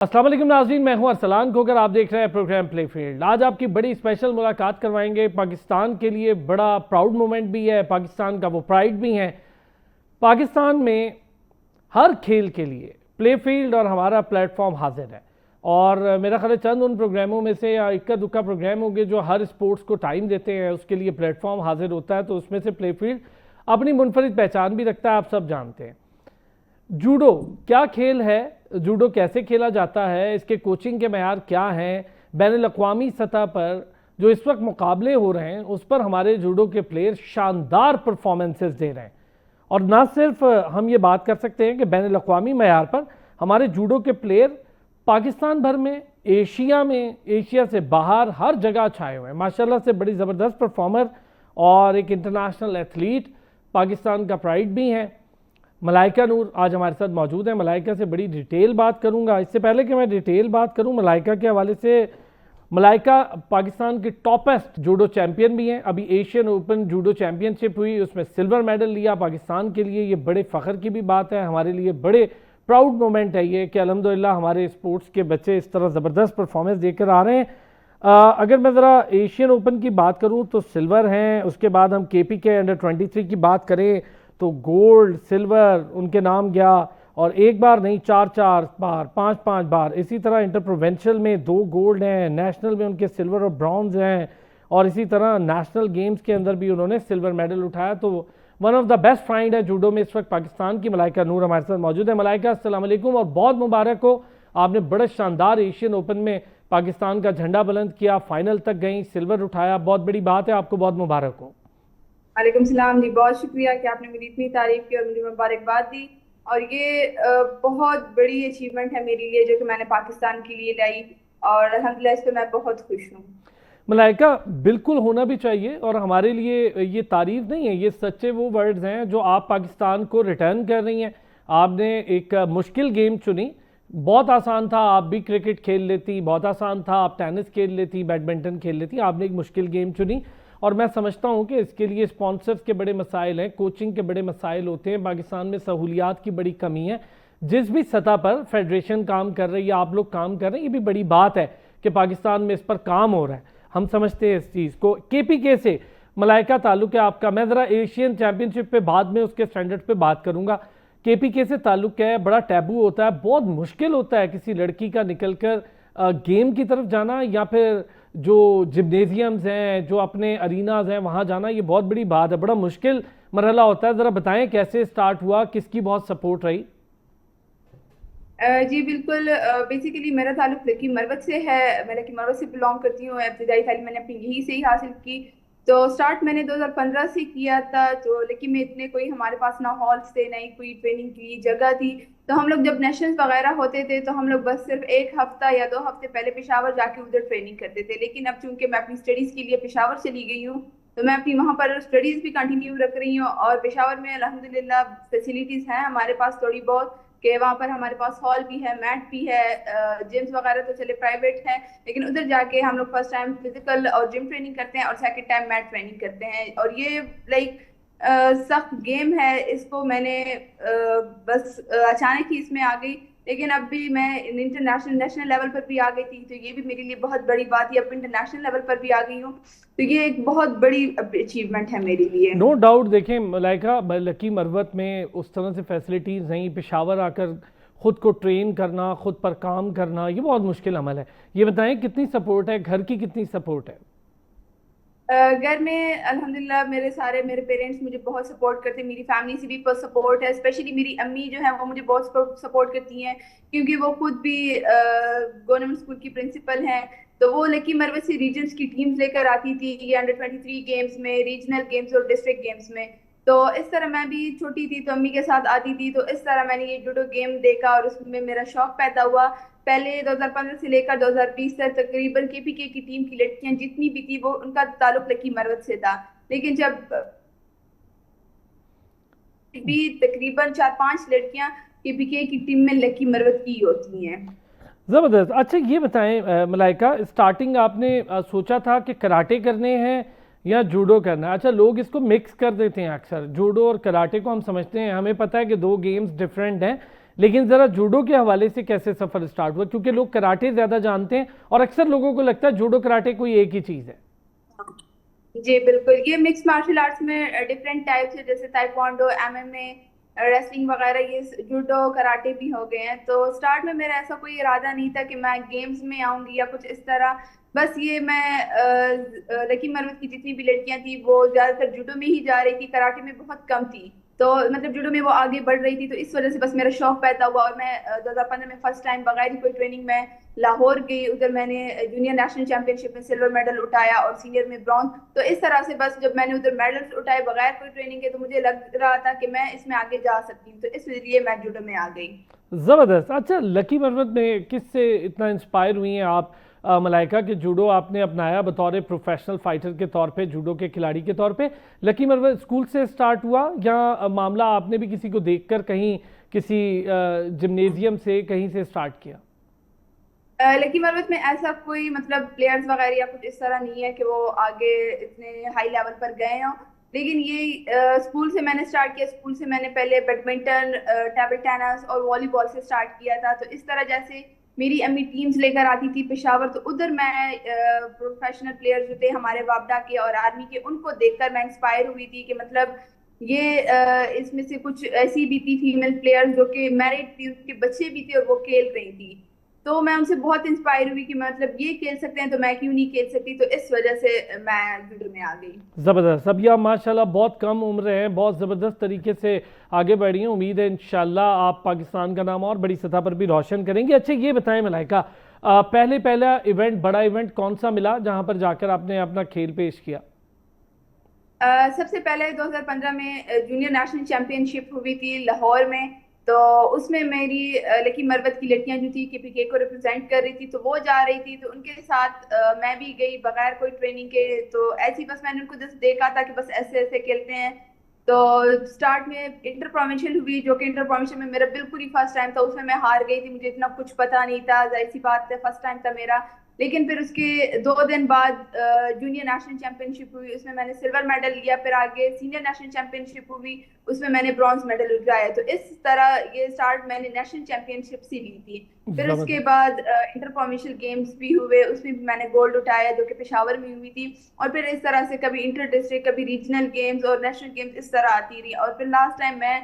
अस्सलाम वालेकुम नाज़रीन, मैं हूं अरसलान खोकर। आप देख रहे हैं प्रोग्राम प्ले फील्ड। आज आपकी बड़ी स्पेशल मुलाकात करवाएंगे। पाकिस्तान के लिए बड़ा प्राउड मोमेंट भी है, पाकिस्तान का वो प्राइड भी है। पाकिस्तान में हर खेल के लिए प्ले फील्ड और हमारा प्लेटफॉर्म हाजिर है। और मेरा ख्याल है चंद उन प्रोग्रामों में से या इक्का दुक्का प्रोग्राम होंगे जो हर स्पोर्ट्स को टाइम देते हैं, उसके लिए प्लेटफॉर्म हाजिर होता है। तो उसमें से प्ले फील्ड अपनी मुनफरिद पहचान भी रखता है, आप सब जानते हैं। जूडो क्या खेल है, जूडो कैसे खेला जाता है, इसके कोचिंग के मयार क्या हैं, बैनुल-अक़वामी सतह पर जो इस वक्त मुकाबले हो रहे हैं उस पर हमारे जूडो के प्लेयर शानदार परफॉर्मेंसेस दे रहे हैं। और ना सिर्फ हम ये बात कर सकते हैं कि बैनुल-अक़वामी मयार पर हमारे जूडो के प्लेयर पाकिस्तान भर में, एशिया में, एशिया से बाहर हर जगह छाए हुए हैं। माशाल्लाह से बड़ी ज़बरदस्त परफॉर्मर और एक इंटरनेशनल एथलीट, पाकिस्तान का प्राइड भी हैं। मलाइका नूर आज हमारे साथ मौजूद है। मलाइका से बड़ी डिटेल बात करूंगा। इससे पहले कि मैं डिटेल बात करूं मलाइका के हवाले से, मलाइका पाकिस्तान की टॉपेस्ट जूडो चैंपियन भी हैं। अभी एशियन ओपन जूडो चैंपियनशिप हुई, उसमें सिल्वर मेडल लिया। पाकिस्तान के लिए ये बड़े फ़ख्र की भी बात है, हमारे लिए बड़े प्राउड मोमेंट है ये कि अल्हम्दुलिल्लाह हमारे स्पोर्ट्स के बच्चे इस तरह ज़बरदस्त परफॉर्मेंस देकर आ रहे हैं। अगर मैं ज़रा एशियन ओपन की बात करूँ तो सिल्वर हैं, उसके बाद हम KPK अंडर 23 की बात करें तो गोल्ड सिल्वर उनके नाम गया। और एक बार नहीं, 4 बार, 5 बार। इसी तरह इंटर प्रोविंशियल में 2 गोल्ड हैं, नेशनल में उनके सिल्वर और ब्रॉन्ज हैं, और इसी तरह नेशनल गेम्स के अंदर भी उन्होंने सिल्वर मेडल उठाया। तो one of the best find है जूडो में इस वक्त पाकिस्तान की। मलाइका नूर हमारे साथ मौजूद है। मलाइका अस्सलाम वालेकुम और बहुत मुबारक हो, आपने बड़े शानदार एशियन ओपन में पाकिस्तान का झंडा बुलंद किया, फाइनल तक गई, सिल्वर उठाया, बहुत बड़ी बात है, आपको बहुत मुबारक हो। वालेकुम सलाम जी, बहुत शुक्रिया कि आपने मेरी इतनी तारीफ की और मुझे मुबारकबाद दी। और ये बहुत बड़ी अचीवमेंट है मेरे लिए जो कि मैंने पाकिस्तान के लिए लाई, और अल्हम्दुलिल्लाह इस पे मैं बहुत खुश हूँ। मलाइका बिल्कुल होना भी चाहिए, और हमारे लिए ये तारीफ नहीं है, ये सच्चे वो वर्ड्स हैं जो आप पाकिस्तान को रिटर्न कर रही हैं। आपने एक मुश्किल गेम चुनी, बहुत आसान था, आप भी क्रिकेट खेल लेती, बहुत आसान था, आप टेनिस खेल लेती, बैडमिंटन खेल लेती, आपने एक मुश्किल गेम चुनी। और मैं समझता हूँ कि इसके लिए स्पॉन्सर्स के बड़े मसाइल हैं, कोचिंग के बड़े मसाइल होते हैं, पाकिस्तान में सहूलियात की बड़ी कमी है। जिस भी सतह पर फेडरेशन काम कर रही है, आप लोग काम कर रहे हैं, ये भी बड़ी बात है कि पाकिस्तान में इस पर काम हो रहा है, हम समझते हैं इस चीज़ को। KPK से मलाइका ताल्लुक है आपका, मैं ज़रा एशियन चैंपियनशिप पे बाद में उसके स्टैंडर्ड पे बात करूंगा। KPK से ताल्लुक है, बड़ा टैबू होता है, बहुत मुश्किल होता है किसी लड़की का निकलकर गेम की तरफ जाना, या फिर जो जिम्नेजियम्स हैं, जो अपने अरीनाज हैं, वहाँ जाना, ये बहुत बड़ी बात है, बड़ा मुश्किल मरहला होता है। ज़रा बताएं कैसे स्टार्ट हुआ, किसकी बहुत सपोर्ट रही? जी बिल्कुल। बेसिकली मेरा ताल्लुक लकी मरवत से है, मैं लकी मरवत से बिलोंग करती हूँ। इब्तिदाई तालीम मैंने अपनी यहीं से ही हासिल की। तो स्टार्ट मैंने 2015 से किया था। तो लेकिन में इतने कोई हमारे पास ना हॉल्स थे, ना ही कोई ट्रेनिंग की जगह थी। तो हम लोग जब नेशनल्स वगैरह होते थे तो हम लोग बस सिर्फ 1 हफ्ता या 2 हफ्ते पहले पेशावर जाके उधर ट्रेनिंग करते थे। लेकिन अब चूंकि मैं अपनी स्टडीज के लिए पेशावर चली गई हूँ, तो मैं अपनी वहाँ पर स्टडीज भी कंटिन्यू रख रही हूँ। और पेशावर में अल्हम्दुलिल्लाह फैसिलिटीज हैं हमारे पास थोड़ी बहुत, कि वहाँ पर हमारे पास हॉल भी है, मैट भी है, जिम्स वगैरह तो चले प्राइवेट है, लेकिन उधर जाके हम लोग फर्स्ट टाइम फिजिकल और जिम ट्रेनिंग करते हैं और सेकंड टाइम मैट ट्रेनिंग करते हैं। और ये लाइक सख्त गेम है, इसको मैंने बस अचानक ही इसमें आ गई। लेकिन अब भी मैं इंटरनेशनल नेशनल लेवल पर भी आ गई थी, तो ये भी मेरे लिए बहुत बड़ी बात है। अब इंटरनेशनल लेवल पर भी आ गई हूँ, तो ये एक बहुत बड़ी अचीवमेंट है मेरे लिए। No doubt. देखें मलाइका, लकी मरवत में उस तरह से फैसिलिटीज़ नहीं, पेशावर आकर ख़ुद को ट्रेन करना, ख़ुद पर काम करना, ये बहुत मुश्किल अमल है। ये बताएं कितनी सपोर्ट है, घर की कितनी सपोर्ट है? घर में अल्हम्दुलिल्लाह मेरे पेरेंट्स मुझे बहुत सपोर्ट करते हैं, मेरी फैमिली से भी बहुत सपोर्ट है। स्पेशली मेरी अम्मी जो है वो मुझे बहुत सपोर्ट करती हैं, क्योंकि वो खुद भी गवर्नमेंट स्कूल की प्रिंसिपल हैं। तो वो लकी मरवत से रीजन्स की टीम्स लेकर आती थी, ये अंडर 23 गेम्स में, रीजनल गेम्स और डिस्ट्रिक्ट गेम्स में। तो इस तरह मैं भी छोटी थी तो अम्मी के साथ आती थी, तो इस तरह मैंने ये जूडो गेम देखा और उसमें मेरा शौक पैदा हुआ। पहले 2015 से लेकर 2020 तक तकरीबन KPK की टीम की लड़कियां जितनी भी थी वो उनका ताल्लुक लकी मरवत से था। लेकिन जब भी तकरीबन 4-5 लड़कियां KPK की टीम में लकी मरवत की होती हैं। ज़बरदस्त। अच्छा ये बताएं मलाइका, स्टार्टिंग आपने सोचा था कि कराटे करने हैं या जूडो करना है? अच्छा, लोग इसको मिक्स कर देते हैं अक्सर, जूडो और कराटे को हम समझते हैं, हमें पता है कि 2 गेम्स डिफरेंट हैं, लेकिन ज़रा जूडो के हवाले से कैसे सफ़र स्टार्ट हुआ, क्योंकि लोग कराटे ज़्यादा जानते हैं और अक्सर लोगों को लगता है जूडो कराटे कोई एक ही चीज़ है। जी बिल्कुल, ये मिक्स मार्शल आर्ट्स में डिफरेंट टाइप्स है, जैसे ताइक्वांडो, एमएमए, रेसलिंग वगैरह, ये जूडो कराटे भी हो गए हैं। तो स्टार्ट में मेरा ऐसा कोई इरादा नहीं था कि मैं गेम्स में आऊंगी या कुछ इस तरह। बस ये मैं लकी मरवत की जितनी भी लड़कियां थी वो ज्यादातर जूडो में ही जा रही थी, कराटे में बहुत कम थी। तो मतलब जूडो में वो आगे बढ़ रही थी, तो इस वजह से बस मेरा शौक पैदा हुआ और मैं 2015 में फर्स्ट टाइम बगैर ही कोई ट्रेनिंग में लाहौर गई। उधर मैंने जूनियर नेशनल चैंपियनशिप में सिल्वर मेडल उठाया और सीनियर में ब्रॉन्ज। तो इस तरह से बस जब मैंने उधर मेडल्स उठाए बगैर कोई ट्रेनिंग के, तो मुझे लग रहा था कि मैं इसमें आगे जा सकती हूँ, तो इसलिए मैं जूडो में आ गई। ज़बरदस्त। अच्छा, लकी मरवत में किससे इतना इंस्पायर हुई हैं आप मलाइका, कि जूडो आपने अपनाया बतौर प्रोफेशनल फाइटर के तौर पे, जूडो के खिलाड़ी के तौर पे? लकी मरवत स्कूल से स्टार्ट हुआ या मामला आपने भी किसी को देखकर कहीं किसी जिम्नेजियम से कहीं से स्टार्ट किया? लकी मरवत में ऐसा कोई मतलब प्लेयर्स वगैरह या कुछ इस तरह नहीं है कि वो आगे इतने हाई लेवल पर गए हों। लेकिन ये स्कूल से मैंने स्टार्ट किया। स्कूल से मैंने पहले बैडमिंटन, टेबल टेनिस और वॉलीबॉल से स्टार्ट किया था। तो इस तरह जैसे मेरी अम्मी टीम्स लेकर आती थी पेशावर, तो उधर मैं प्रोफेशनल प्लेयर जो थे हमारे वापडा के और आर्मी के, उनको देखकर मैं इंस्पायर हुई थी कि मतलब ये इसमें से कुछ ऐसी भी थी फीमेल प्लेयर्स जो कि मैरिड थी, उनके बच्चे भी थे और वो खेल रही थी। तो मैं उनसे बहुत इंस्पायर हुई कि मतलब ये खेल सकते हैं तो मैं क्यों नहीं खेल सकती। तो इस वजह से मैं जूडो में आ गई। ज़बरदस्त। अभी आप माशाल्लाह बहुत कम उम्र हैं, बहुत ज़बरदस्त तरीके से आगे बढ़ी हैं। उम्मीद है इंशाल्लाह आप पाकिस्तान का नाम और बड़ी सतह पर भी रोशन करेंगे। अच्छा, ये बताएं मलाइका, पहला इवेंट, बड़ा इवेंट कौन सा मिला जहां पर जाकर आपने अपना खेल पेश किया? सबसे पहले 2015 में जूनियर नेशनल चैंपियनशिप हुई थी लाहौर में। तो उसमें मेरी लकी मरवत की लड़कियां जो थी केपीके को रिप्रेजेंट कर रही थी, तो वो जा रही थी, तो उनके साथ मैं भी गई बगैर कोई ट्रेनिंग के। तो ऐसी बस मैंने उनको जस्ट देखा था कि बस ऐसे ऐसे खेलते हैं। तो स्टार्ट में इंटर प्रोविंशियल हुई, जो कि इंटर प्रोविंशियल में मेरा बिल्कुल ही फर्स्ट टाइम था। उसमें मैं हार गई थी, मुझे इतना कुछ पता नहीं था, जाहिर सी बात है फर्स्ट टाइम था मेरा। लेकिन फिर उसके 2 दिन बाद जूनियर नेशनल चैंपियनशिप हुई, उसमें मैंने सिल्वर मेडल लिया। फिर आगे सीनियर नेशनल चैंपियनशिप हुई, उसमें मैंने ब्रॉन्ज मेडल उठाया। तो इस तरह ये स्टार्ट मैंने नेशनल चैंपियनशिप से ली थी। फिर उसके ज़बरदस्त। बाद इंटर प्रोविंशियल गेम्स भी हुए, उसमें भी मैंने गोल्ड उठाया जो कि पेशावर में हुई थी। और फिर इस तरह से कभी इंटर डिस्ट्रिक्ट, कभी रीजनल गेम्स और नेशनल गेम्स इस तरह आती रही। और फिर लास्ट टाइम मैं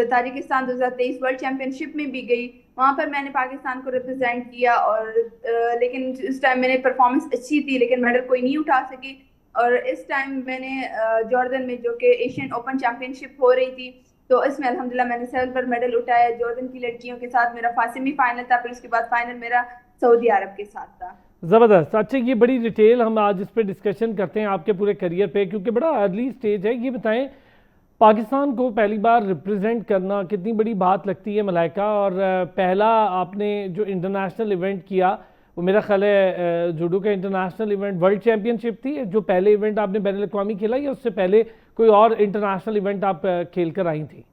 ताजिकिस्तान 2023 वर्ल्ड चैंपियनशिप में भी गई। वहां पर मैंने पाकिस्तान को रिप्रेजेंट किया और लेकिन इस टाइम मैंने परफॉर्मेंस अच्छी थी, लेकिन मेडल कोई नहीं उठा सकी। और इस टाइम मैंने जॉर्डन में, जो कि एशियन ओपन चैंपियनशिप हो रही थी, तो इसमें अल्हम्दुलिल्लाह मैंने सिल्वर मेडल उठाया। जॉर्डन की लड़कियों के साथ मेरा सेमीफाइनल था, फिर उसके बाद फाइनल मेरा सऊदी अरब के साथ था। ज़बरदस्त। अच्छा, ये बड़ी डिटेल हम आज इस पर डिस्कशन करते हैं आपके पूरे करियर पे, क्योंकि बड़ा अर्ली स्टेज है। ये बताएं, पाकिस्तान को पहली बार रिप्रेजेंट करना कितनी बड़ी बात लगती है मलाइका? और पहला आपने जो इंटरनेशनल इवेंट किया वो मेरा ख्याल है जूडो का इंटरनेशनल इवेंट वर्ल्ड चैंपियनशिप थी, जो पहले इवेंट आपने बैन अल-अक़वामी खेला, या उससे पहले कोई और इंटरनेशनल इवेंट आप खेल कर आई थी?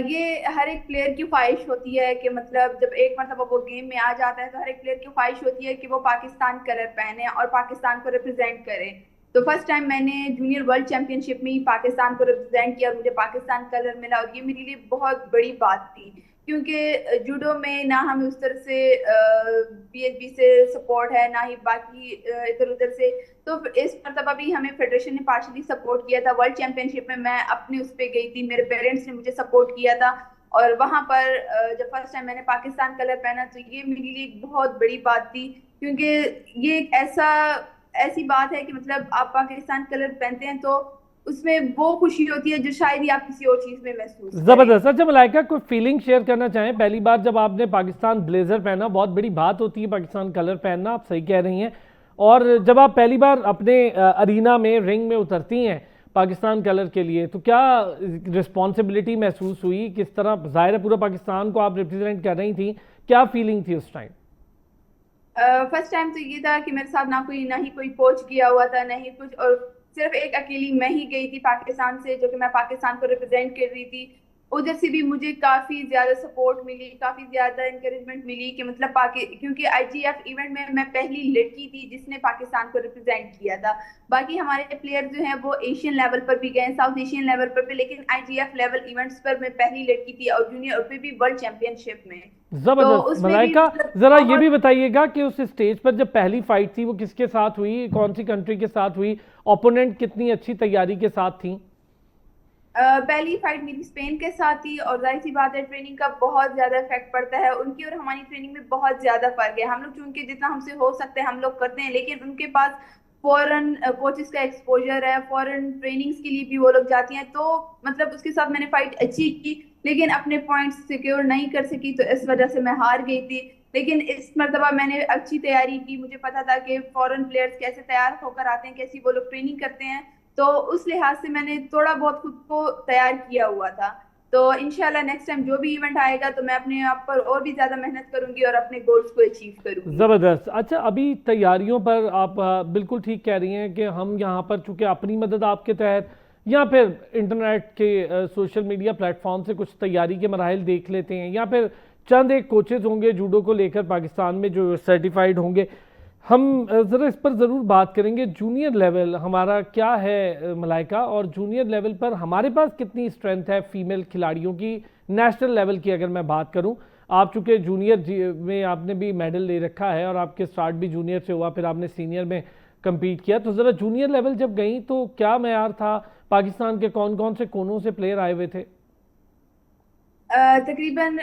ये हर एक प्लेयर की ख्वाहिश होती है कि मतलब जब एक मतलब वो गेम में आ जाता है, तो हर एक प्लेयर की ख्वाहिश होती है कि वो पाकिस्तान कलर पहने और पाकिस्तान को रिप्रेजेंट करे। तो फर्स्ट टाइम मैंने जूनियर वर्ल्ड चैंपियनशिप में ही पाकिस्तान को रिप्रेजेंट किया और मुझे पाकिस्तान कलर मिला, और ये मेरे लिए बहुत बड़ी बात थी। क्योंकि जूडो में ना हमें उस तरह से पीएचबी से सपोर्ट है, ना ही बाकी इधर उधर से। तो इस मरतबा भी हमें फेडरेशन ने पार्शली सपोर्ट किया था। वर्ल्ड चैंपियनशिप में मैं अपने उस पे गई थी, मेरे पेरेंट्स ने मुझे सपोर्ट किया था। और वहां पर जब फर्स्ट टाइम मैंने पाकिस्तान कलर पहना, तो ये मेरे लिए एक बहुत बड़ी बात थी। क्योंकि ये एक ऐसी बात है कि मतलब आप पाकिस्तान कलर पहनते हैं तो उसमें वो खुशी होती है जो शायद ही आप किसी और चीज में महसूस करें। ज़बरदस्त। अच्छा मलाइका, कोई फीलिंग शेयर करना चाहें पहली बार जब आपने पाकिस्तान ब्लेजर पहना? बहुत बड़ी बात होती है पाकिस्तान कलर पहनना, आप सही कह रही हैं। और जब आप पहली बार अपने अरीना में, रिंग में उतरती हैं पाकिस्तान कलर के लिए, तो क्या रिस्पॉन्सिबिलिटी महसूस हुई? किस तरह, ज़ाहिर है पूरा पाकिस्तान को आप रिप्रेजेंट कर रही थी, क्या फीलिंग थी उस टाइम? फर्स्ट टाइम तो ये था कि मेरे साथ ना ही कोई कोच गया हुआ था, ना ही कुछ, और सिर्फ एक अकेली मैं ही गई थी पाकिस्तान से, जो कि मैं पाकिस्तान को रिप्रेजेंट कर रही थी। उधर से भी मुझे काफी ज्यादा सपोर्ट मिली, काफी ज्यादा इंकरेजमेंट मिली कि मतलब क्योंकि आईजीएफ इवेंट में मैं पहली लड़की थी जिसने पाकिस्तान को रिप्रेजेंट किया था। बाकी हमारे प्लेयर जो हैं वो एशियन लेवल पर भी गए, साउथ एशियन लेवल पर भी, लेकिन आईजीएफ लेवल इवेंट्स पर मैं पहली लड़की थी, और जूनियर पे भी वर्ल्ड चैंपियनशिप में। तो जबरदस्त। उसमें भी मलाइका, मतलब जरा ये भी बहुत बताइएगा कि उस स्टेज पर जब पहली फाइट थी वो किसके साथ हुई, कौन सी कंट्री के साथ हुई, ओपोनेंट कितनी अच्छी तैयारी के साथ थी? पहली फाइट मेरी स्पेन के साथ थी, और जाहिर सी बात है ट्रेनिंग का बहुत ज्यादा इफेक्ट पड़ता है। उनकी और हमारी ट्रेनिंग में बहुत ज्यादा फर्क है। हम लोग चूंकि जितना हमसे हो सकता है हम लोग करते हैं, लेकिन उनके पास फॉरेन कोचेस का एक्सपोजर है, फॉरेन ट्रेनिंग्स के लिए भी वो लोग जाती हैं। तो मतलब उसके साथ मैंने फाइट अच्छी की, लेकिन अपने पॉइंट्स सिक्योर नहीं कर सकी, तो इस वजह से मैं हार गई थी। लेकिन इस मरतबा मैंने अच्छी तैयारी की, मुझे पता था कि फॉरेन प्लेयर्स कैसे तैयार होकर आते हैं, कैसी वो लोग ट्रेनिंग करते हैं। तो उस लिहाज से मैंने थोड़ा बहुत खुद को तैयार किया हुआ था। तो इंशाल्लाह नेक्स्ट टाइम जो भी इवेंट आएगा तो मैं अपने आप पर और भी ज्यादा मेहनत करूंगी और अपने गोल्स को अचीव करूंगी। ज़बरदस्त। अच्छा, अभी तैयारियों पर आप बिल्कुल ठीक कह रही हैं कि हम यहाँ पर चूँकि अपनी मदद आपके तहत या फिर इंटरनेट के सोशल मीडिया प्लेटफॉर्म से कुछ तैयारी के मराहल देख लेते हैं, या फिर चंद एक कोचेज़ होंगे जूडो को लेकर पाकिस्तान में जो सर्टिफाइड होंगे। हम ज़रा इस पर ज़रूर बात करेंगे। जूनियर लेवल हमारा क्या है मलाइका, और जूनियर लेवल पर हमारे पास कितनी स्ट्रेंथ है फीमेल खिलाड़ियों की? नेशनल लेवल की अगर मैं बात करूं, आप चूंकि जूनियर में आपने भी मेडल ले रखा है और आपके स्टार्ट भी जूनियर से हुआ, फिर आपने सीनियर में compete किया, तो ज़रा जूनियर लेवल जब गई तो क्या मैयार था? पाकिस्तान के कौन कौन से कोनों से प्लेयर आए हुए थे? तकरीबन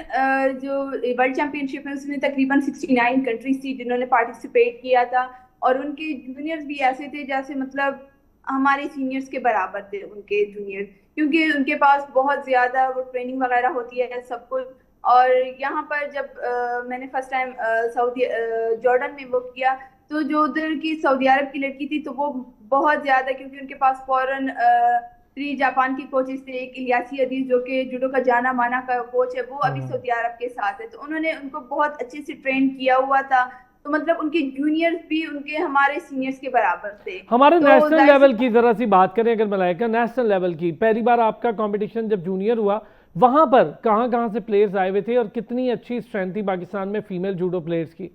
जो वर्ल्ड चैंपियनशिप है उसमें तकरीबन 69 कंट्रीज थी जिन्होंने पार्टिसिपेट किया था। और उनके जूनियर्स भी ऐसे थे जैसे मतलब हमारे सीनियर्स के बराबर थे उनके जूनियर, क्योंकि उनके पास बहुत ज्यादा वो ट्रेनिंग वगैरह होती है सब कुछ। और यहाँ पर जब मैंने फर्स्ट टाइम सऊदी जॉर्डन में वो किया, तो जो उधर की सऊदी अरब की लड़की थी तो वो बहुत ज्यादा, क्योंकि उनके पास फॉरेन 3 जापान के कोचेस थे। एक इलियासी अदीज जो कि जुडो का जाना माना का कोच है, वो अभी हम्म। सऊदी अरब के साथ है, तो उन्होंने उनको बहुत अच्छे से ट्रेन किया हुआ था। तो मतलब उनके जूनियर्स भी उनके हमारे सीनियर्स के बराबर थे। हमारे तो नेशनल जाहिर सी लेवल की ज़रा सी बात करें अगर मलाइका, नेशनल लेवल की पहली बार आपका कंपटीशन जब जूनियर हुआ, वहां पर कहाँ कहाँ से प्लेयर्स आए हुए थे और कितनी अच्छी स्ट्रेंथ थी पाकिस्तान में फीमेल जूडो प्लेयर्स की?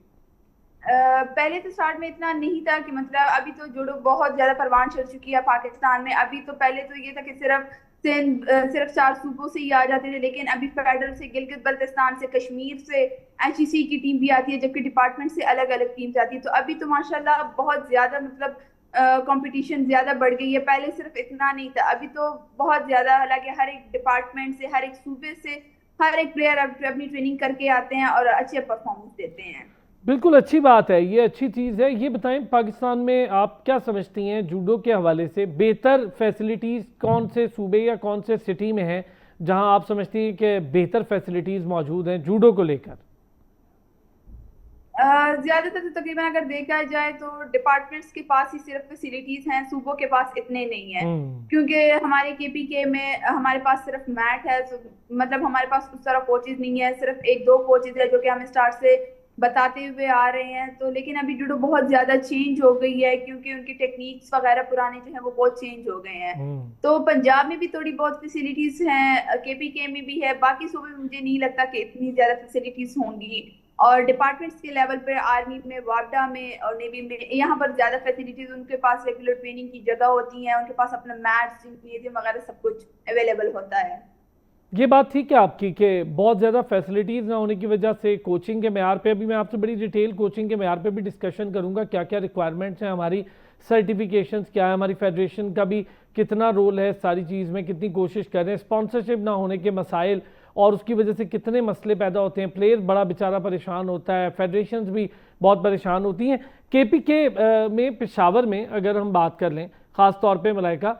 पहले तो स्टार्ट में इतना नहीं था कि मतलब अभी तो जूडो बहुत ज्यादा परवान चढ़ चुकी है पाकिस्तान में। अभी तो पहले तो ये था कि सिर्फ 4 सूबों से ही आ जाते थे, लेकिन अभी फेडरल से, गिलगित बल्तिस्तान से, कश्मीर से एचईसी की टीम भी आती है, जबकि डिपार्टमेंट से अलग अलग टीम्स आती है। तो अभी तो माशाल्लाह बहुत ज्यादा मतलब कंपटीशन ज्यादा बढ़ गई है। पहले सिर्फ इतना नहीं था, अभी तो बहुत ज्यादा। हालांकि हर एक डिपार्टमेंट से, हर एक सूबे से हर एक प्लेयर अपनी ट्रेनिंग करके आते हैं और अच्छे परफॉर्मेंस देते हैं। बिल्कुल अच्छी बात है, ये अच्छी चीज़ है। ये बताएं, पाकिस्तान में आप क्या समझती हैं जूडो के हवाले से बेहतर फैसिलिटीज़ कौन से सूबे या कौन से सिटी में हैं जहां आप समझती हैं कि बेहतर फैसिलिटीज़ मौजूद हैं जूडो को लेकर? ज्यादातर तो तकरीबन अगर देखा जाए तो डिपार्टमेंट्स के पास ही सिर्फ फैसिलिटीज हैं, सूबों के पास इतने नहीं है। हम्म। क्योंकि हमारे केपीके में हमारे पास सिर्फ मैट है, तो मतलब हमारे पास उस तरह कोचेज नहीं है। सिर्फ एक दो कोचेज है जो कि हमें स्टार्ट से बताते हुए आ रहे हैं। तो लेकिन अभी जूडो बहुत ज्यादा चेंज हो गई है, क्योंकि उनकी टेक्निक्स वगैरह पुराने जो है वो बहुत चेंज हो गए हैं। हम्म। तो पंजाब में भी थोड़ी बहुत फैसिलिटीज हैं, केपीके में भी है, बाकी सूबे में मुझे नहीं लगता कि इतनी ज्यादा फैसिलिटीज होंगी। और डिपार्टमेंट्स के लेवल पर आर्मी में, वापडा में और नेवी में यहाँ पर ज्यादा फैसिलिटीज, उनके पास रेगुलर ट्रेनिंग की जगह होती है, उनके पास अपना मैट्स, जिम्नेजियम वगैरह सब कुछ अवेलेबल होता है। ये बात ठीक है आपकी कि बहुत ज़्यादा फैसिलिटीज़ ना होने की वजह से कोचिंग के मैार पे, अभी मैं आपसे बड़ी डिटेल कोचिंग के मैार पे भी डिस्कशन करूंगा, क्या क्या रिक्वायरमेंट्स हैं हमारी, सर्टिफिकेशंस क्या है, हमारी फेडरेशन का भी कितना रोल है सारी चीज़ में, कितनी कोशिश कर रहे हैं, स्पॉन्सरशिप ना होने के मसाइल और उसकी वजह से कितने मसले पैदा होते हैं, प्लेयर बड़ा बेचारा परेशान होता है, फेडरेशन भी बहुत परेशान होती हैं। के में पेशावर में अगर हम बात कर लें ख़ास तौर पर मलाइका,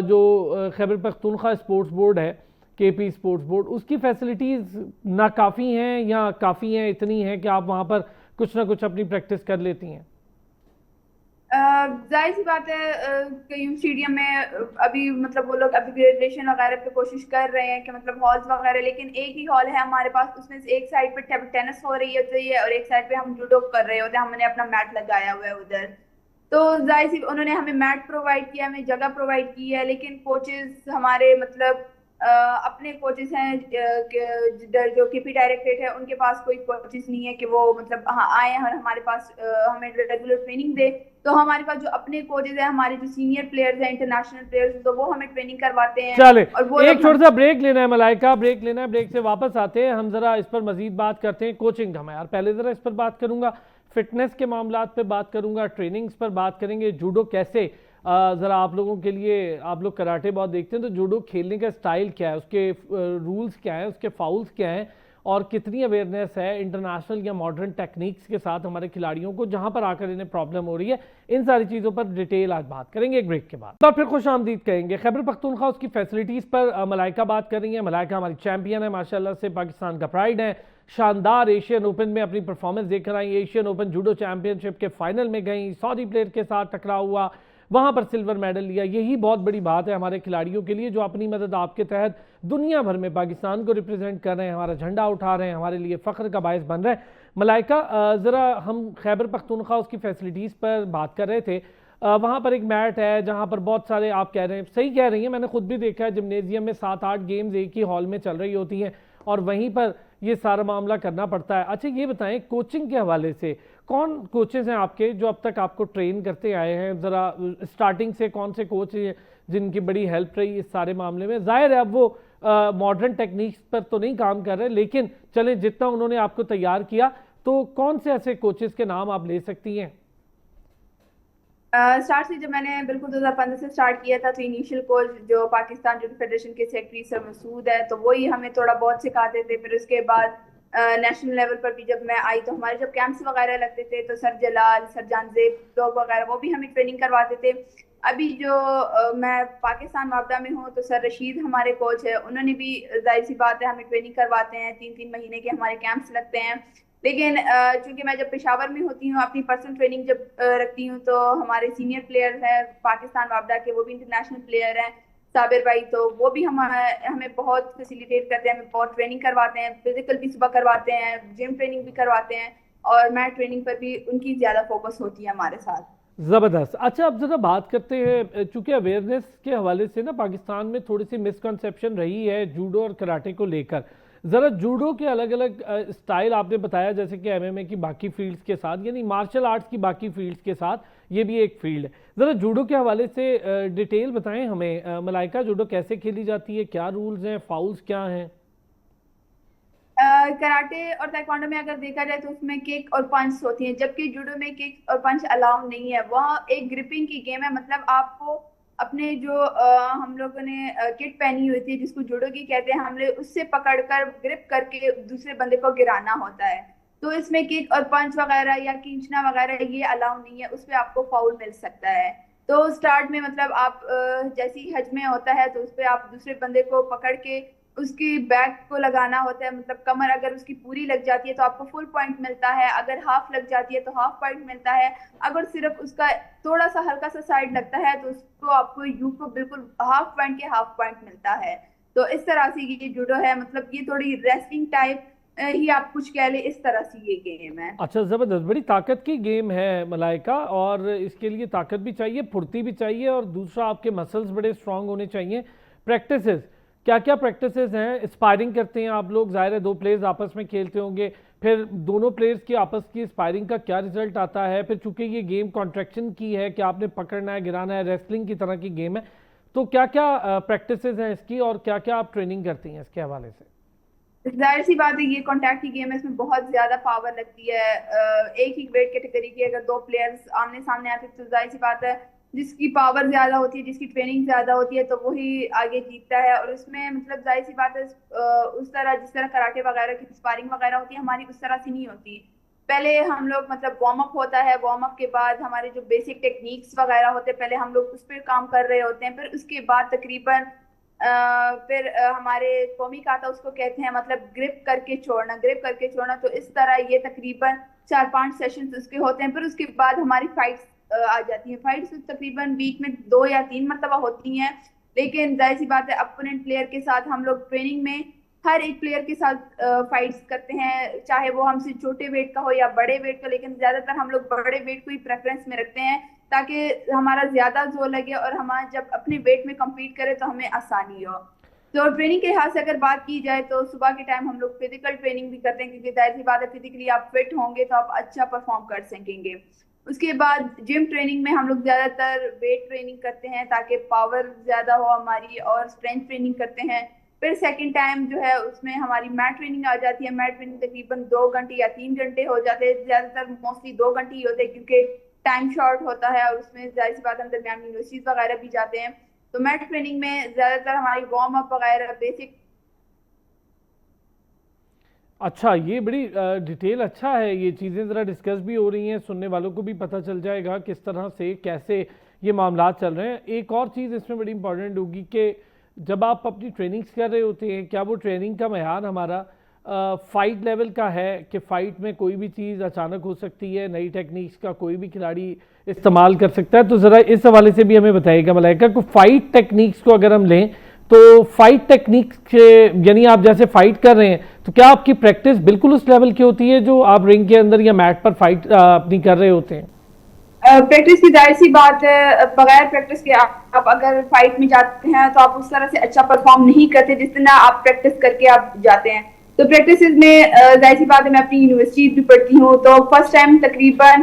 जो खैबर पख्तूनख्वा स्पोर्ट्स बोर्ड है, केपी स्पोर्ट्स बोर्ड, उसकी फैसिलिटीज़ नाकाफ़ी हैं या काफ़ी हैं, इतनी हैं कि आप वहाँ पर कुछ ना कुछ अपनी प्रैक्टिस कर लेती हैं? जाहिर सी बात है, कई स्टेडियम में अभी मतलब वो लोग अपग्रेडेशन वगैरह पे कोशिश कर रहे हैं कि मतलब हॉल्स वगैरह, लेकिन एक ही हॉल है हमारे पास, उसमें से एक साइड पे टेबल टेनिस हो रही होती है और एक साइड पे हम जूडो कर रहे होते हैं। हमने अपना मैट लगाया हुआ है उधर। तो जाहिर सी उन्होंने हमें मैट प्रोवाइड किया, हमें जगह प्रोवाइड की है, लेकिन कोचेस हमारे मतलब अपने कोचेस हैं जो केपी डायरेक्टरेट है, उनके पास कोई कोचेस नहीं है कि वो मतलब हाँ आए और हमारे पास हमें रेगुलर ट्रेनिंग दे। तो हमारे पास जो अपने कोचेस हैं, हमारे जो सीनियर प्लेयर्स हैं, इंटरनेशनल प्लेयर्स, तो वो हमें ट्रेनिंग करवाते हैं चले, और वो एक लोग छोटा हम। सा ब्रेक लेना है मलाइका, ब्रेक लेना है, ब्रेक से वापस आते हैं हम, जरा इस पर मजीद बात करते हैं। कोचिंग का मैं यार पहले जरा इस पर बात करूंगा, फिटनेस के मामलात पे बात करूंगा, ट्रेनिंग्स पर बात करेंगे, जूडो कैसे ज़रा आप लोगों के लिए, आप लोग कराटे बहुत देखते हैं, तो जूडो खेलने का स्टाइल क्या है, उसके रूल्स क्या है, उसके फाउल्स क्या हैं, और कितनी अवेयरनेस है इंटरनेशनल या मॉडर्न टेक्निक्स के साथ हमारे खिलाड़ियों को जहां पर आकर इन्हें प्रॉब्लम हो रही है। इन सारी चीज़ों पर डिटेल आज बात करेंगे एक ब्रेक के बाद। तो फिर खुश आमदीद कहेंगे। खैबर पख्तूनख्वा उसकी फैसिलिटीज़ पर मलाइका बात कर रही है। मलाइका हमारी चैंपियन है माशाल्लाह से, पाकिस्तान का प्राइड है, शानदार एशियन ओपन में अपनी परफॉर्मेंस देकर आई, एशियन ओपन जूडो चैंपियनशिप के फाइनल में गई, सऊदी प्लेयर के साथ टकराव हुआ, वहां पर सिल्वर मेडल लिया। यही बहुत बड़ी बात है हमारे खिलाड़ियों के लिए जो अपनी मदद आपके तहत दुनिया भर में पाकिस्तान को रिप्रेजेंट कर रहे हैं, हमारा झंडा उठा रहे हैं, हमारे लिए फ़ख्र का बायस बन रहे हैं। मलाइका ज़रा हम खैबर पख्तूनख्वा उसकी फैसिलिटीज़ पर बात कर रहे थे। वहाँ पर एक मैट है जहाँ पर बहुत सारे, आप कह रहे हैं सही कह रही हैं, मैंने खुद भी देखा है जिम्नेजियम में 7-8 गेम्स एक ही हॉल में चल रही होती हैं और वहीं पर ये सारा मामला करना पड़ता है। अच्छा ये बताएं, कोचिंग के हवाले से कौन कोचेस हैं आपके जो अब तक आपको ट्रेन करते आए हैं? ज़रा स्टार्टिंग से कौन से कोच हैं जिनकी बड़ी हेल्प रही इस सारे मामले में? जाहिर है अब वो मॉडर्न टेक्निक्स पर तो नहीं काम कर रहे, लेकिन चले जितना उन्होंने आपको तैयार किया, तो कौन से ऐसे कोचेस के नाम आप ले सकती हैं? स्टार्ट से जब मैंने बिल्कुल 2015 से स्टार्ट किया था, तो इनिशियल कोच जो पाकिस्तान जुडो फेडरेशन के सेक्रेटरी सर मसूद है, तो वही हमें थोड़ा बहुत सिखाते थे। फिर उसके बाद नेशनल लेवल पर भी जब मैं आई, तो हमारे जब कैंप्स वगैरह लगते थे, तो सर जलाल, सर जानजेब लोग वगैरह वो भी हमें ट्रेनिंग करवाते थे। अभी जो मैं पाकिस्तान वापडा में हूँ, तो सर रशीद हमारे कोच है, उन्होंने भी जाहिर सी बात है हमें ट्रेनिंग करवाते हैं। 3-3 महीने के हमारे कैंप्स लगते हैं। लेकिन चूंकि मैं जब पेशावर में होती हूँ, अपनी पर्सनल ट्रेनिंग जब रखती हूँ, तो हमारे सीनियर प्लेयर हैं पाकिस्तान वापडा के, वो भी इंटरनेशनल प्लेयर हैं, साबिर भाई, तो वो भी हमें बहुत फैसिलिटेट करते हैं, हमें बहुत ट्रेनिंग करवाते हैं, फिजिकल भी सुबह करवाते हैं, जिम ट्रेनिंग भी करवाते हैं, और मैट ट्रेनिंग पर भी उनकी ज्यादा फोकस होती है हमारे साथ। ज़बरदस्त। अच्छा अब ज़रा बात करते हैं, चूंकि अवेयरनेस के हवाले से ना पाकिस्तान में थोड़ी सी मिसकंसेप्शन रही है जूडो और कराटे को लेकर। ज़रा जूडो के अलग अलग स्टाइल आपने बताया, जैसे कि एमएमए की बाकी फील्ड्स के साथ, यानी मार्शल आर्ट्स की बाकी फील्ड्स के साथ ये भी एक फील्ड है। ज़रा जूडो के हवाले से डिटेल बताएं हमें मलाइका, जूडो कैसे खेली जाती है, क्या रूल्स हैं, फाउल्स क्या हैं? कराटे और ताइक्वांडो में अगर देखा जाए तो उसमें किक और पंच होती है, जबकि जूडो में किक और पंच अलाउ नहीं है। वह एक ग्रिपिंग की गेम है, मतलब आपको अपने जो हम लोगों ने किट पहनी हुई थी, जिसको जूडो की कहते हैं, हमने उससे पकड़कर ग्रिप करके दूसरे बंदे को गिराना होता है। तो इसमें किक और पंच वगैरह या खींचना वगैरह ये अलाउ नहीं है, उस पर आपको फाउल मिल सकता है। तो स्टार्ट में मतलब आप जैसे ही हज में होता है, तो उस पर आप दूसरे बंदे को पकड़ के उसकी बैक को लगाना होता है, मतलब कमर अगर उसकी पूरी लग जाती है तो आपको फुल पॉइंट मिलता है, अगर हाफ लग जाती है तो हाफ पॉइंट मिलता है, अगर सिर्फ उसका थोड़ा सा हल्का सा साइड लगता है तो उसको आपको यू को बिल्कुल हाफ पॉइंट के हाफ पॉइंट मिलता है। तो इस तरह से ये जूडो है, मतलब ये थोड़ी रेसलिंग टाइप ही आप कुछ कह ले, इस तरह से ये गेम है। अच्छा ज़बरदस्त, बड़ी ताकत की गेम है मलाइका, और इसके लिए ताकत भी चाहिए, फुर्ती भी चाहिए, और दूसरा आपके मसल्स बड़े स्ट्रांग होने चाहिए। प्रैक्टिसेस क्या क्या प्रैक्टिसेस हैं? स्पायरिंग करते हैं आप लोग, ज़ाहिर है दो प्लेयर्स आपस में खेलते होंगे, फिर दोनों प्लेयर्स की आपस की स्पायरिंग का क्या रिजल्ट आता है? फिर चूंकि ये गेम कॉन्ट्रैक्शन की है कि आपने पकड़ना है, गिराना है, रेसलिंग की तरह की गेम है, तो क्या क्या प्रैक्टिसेस हैं इसकी, और क्या क्या आप ट्रेनिंग करती हैं इसके हवाले से? जाहिर सी बात है ये कॉन्टैक्ट की गेम है, इसमें बहुत ज्यादा पावर लगती है। एक ही वेट कैटेगरी के अगर दो प्लेयर्स आमने सामने आते हैं, तो जाहिर सी बात है जिसकी पावर ज्यादा होती है, जिसकी ट्रेनिंग ज्यादा होती है, तो वही आगे जीतता है। और उसमें मतलब जाहिर सी बात है उस तरह जिस तरह कराटे वगैरह की स्पारिंग वगैरह होती है, हमारी उस तरह से नहीं होती। पहले हम लोग मतलब वार्म अप होता है, वार्म अप के बाद हमारे जो बेसिक टेक्निक्स वगैरह होते हैं, पहले हम लोग उस पर काम कर रहे होते हैं। फिर उसके बाद तकरीबन फिर हमारे कौमी काता उसको कहते हैं, मतलब ग्रिप करके छोड़ना, ग्रिप करके छोड़ना। तो इस तरह ये तकरीबन 4-5 सेशंस उसके होते हैं। फिर उसके बाद हमारी फाइट्स आ जाती हैं। फाइट्स तकरीबन वीक में 2 या 3 मरतबा होती हैं। लेकिन जाहिर सी बात है अपोनेंट प्लेयर के साथ हम लोग ट्रेनिंग में हर एक प्लेयर के साथ फाइट्स करते हैं, चाहे वो हमसे छोटे वेट का हो या बड़े वेट का। लेकिन ज्यादातर हम लोग बड़े वेट को ही प्रेफरेंस में रखते हैं, ताकि हमारा ज्यादा जोर लगे और हम जब अपने वेट में compete करें तो हमें आसानी हो। तो ट्रेनिंग के लिहाज से अगर बात की जाए तो सुबह के टाइम हम लोग फिजिकल ट्रेनिंग भी करते हैं, क्योंकि जाहिर सी बात है फिजिकली आप फिट होंगे तो आप अच्छा परफॉर्म कर सकेंगे। उसके बाद जिम ट्रेनिंग में हम लोग ज्यादातर वेट ट्रेनिंग करते हैं ताकि पावर ज्यादा हो हमारी, और स्ट्रेंथ ट्रेनिंग करते हैं। फिर सेकंड टाइम जो है उसमें हमारी मैट ट्रेनिंग आ जाती है। मैट ट्रेनिंग तकरीबन 2 घंटे या 3 घंटे हो जाते हैं, ज्यादातर मोस्टली 2 घंटे ही होते हैं क्योंकि टाइम शॉर्ट होता है और उसमें जाहिर सी बात है दरमियान यूनिवर्सिटीज वगैरह भी जाते हैं। तो मैट ट्रेनिंग में ज्यादातर हमारी वार्म अप वगैरह बेसिक। अच्छा, ये बड़ी डिटेल अच्छा है, ये चीज़ें ज़रा डिस्कस भी हो रही हैं, सुनने वालों को भी पता चल जाएगा किस तरह से कैसे ये मामला चल रहे हैं। एक और चीज़ इसमें बड़ी इंपॉर्टेंट होगी कि जब आप अपनी ट्रेनिंग्स कर रहे होते हैं, क्या वो ट्रेनिंग का मैयार हमारा फाइट लेवल का है कि फ़ाइट में कोई भी चीज़ अचानक हो सकती है, नई टेक्निक्स का कोई भी खिलाड़ी इस्तेमाल कर सकता है? तो ज़रा इस हवाले से भी हमें बताइएगा मलाइका को। फाइट टेक्निक्स को अगर हम लें तो फाइट टेक्निक्स के यानी आप जैसे फाइट कर रहे हैं तो क्या आपकी प्रैक्टिस बिल्कुल उस लेवल की होती है जो आप रिंग के अंदर या मैट पर फाइट अपनी कर रहे होते हैं? प्रैक्टिस की जाहिर सी बात है, बगैर प्रैक्टिस के आप अगर फाइट में जाते हैं तो आप उस तरह से अच्छा परफॉर्म नहीं करते जिस तरह आप प्रैक्टिस करके आप जाते हैं। तो प्रैक्टिस में जाहिर सी बात है मैं अपनी यूनिवर्सिटी भी पढ़ती हूँ, तो फर्स्ट टाइम तकरीबन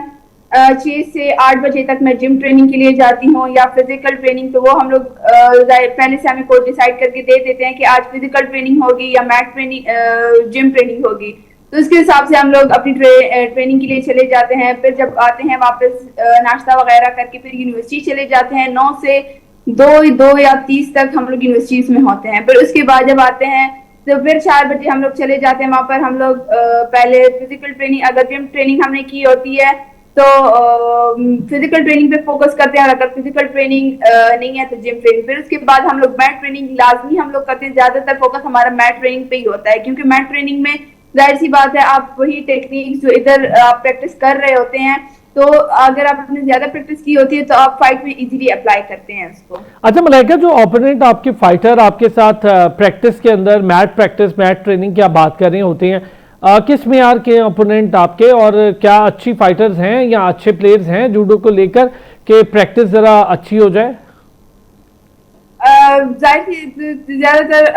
6 से 8 बजे तक मैं जिम ट्रेनिंग के लिए जाती हूँ, या फिजिकल ट्रेनिंग तो वो हम लोग पहले से हमें कोच डिसाइड करके दे देते हैं कि आज फिजिकल ट्रेनिंग होगी या मैट ट्रेनिंग जिम ट्रेनिंग होगी। तो उसके हिसाब से हम लोग अपनी ट्रेनिंग के लिए चले जाते हैं। फिर जब आते हैं वापस नाश्ता वगैरह करके फिर यूनिवर्सिटी चले जाते हैं। 9 से 2 या 30 तक हम लोग यूनिवर्सिटीज में होते हैं। फिर उसके बाद जब आते हैं तो फिर 4 बजे हम लोग चले जाते हैं। वहां पर हम लोग पहले फिजिकल ट्रेनिंग, अगर जिम ट्रेनिंग हमने की होती है तो फिजिकल ट्रेनिंग पे फोकस करते हैं, और अगर फिजिकल ट्रेनिंग नहीं है तो जिम ट्रेनिंग। फिर उसके बाद हम लोग मैट ट्रेनिंग लाजमी हम लोग करते हैं, ज्यादातर फोकस हमारा मैट ट्रेनिंग पे ही होता है, क्योंकि मैट ट्रेनिंग में जाहिर सी बात है आप वही टेक्निक जो इधर आप प्रैक्टिस कर रहे होते हैं, तो अगर आपने ज्यादा प्रैक्टिस की होती है तो आप फाइट में इजीली अप्लाई करते हैं उसको। अच्छा मलाइका, जो ओपोनेंट आपके फाइटर आपके साथ प्रैक्टिस के अंदर मैट प्रैक्टिस मैट ट्रेनिंग की आप बात कर रहे होते हैं, किस मेयार के ओपोनेंट आपके, और क्या अच्छी फाइटर्स हैं या अच्छे प्लेयर्स हैं जूडो को लेकर कि प्रैक्टिस ज़रा अच्छी हो जाए? ज्यादातर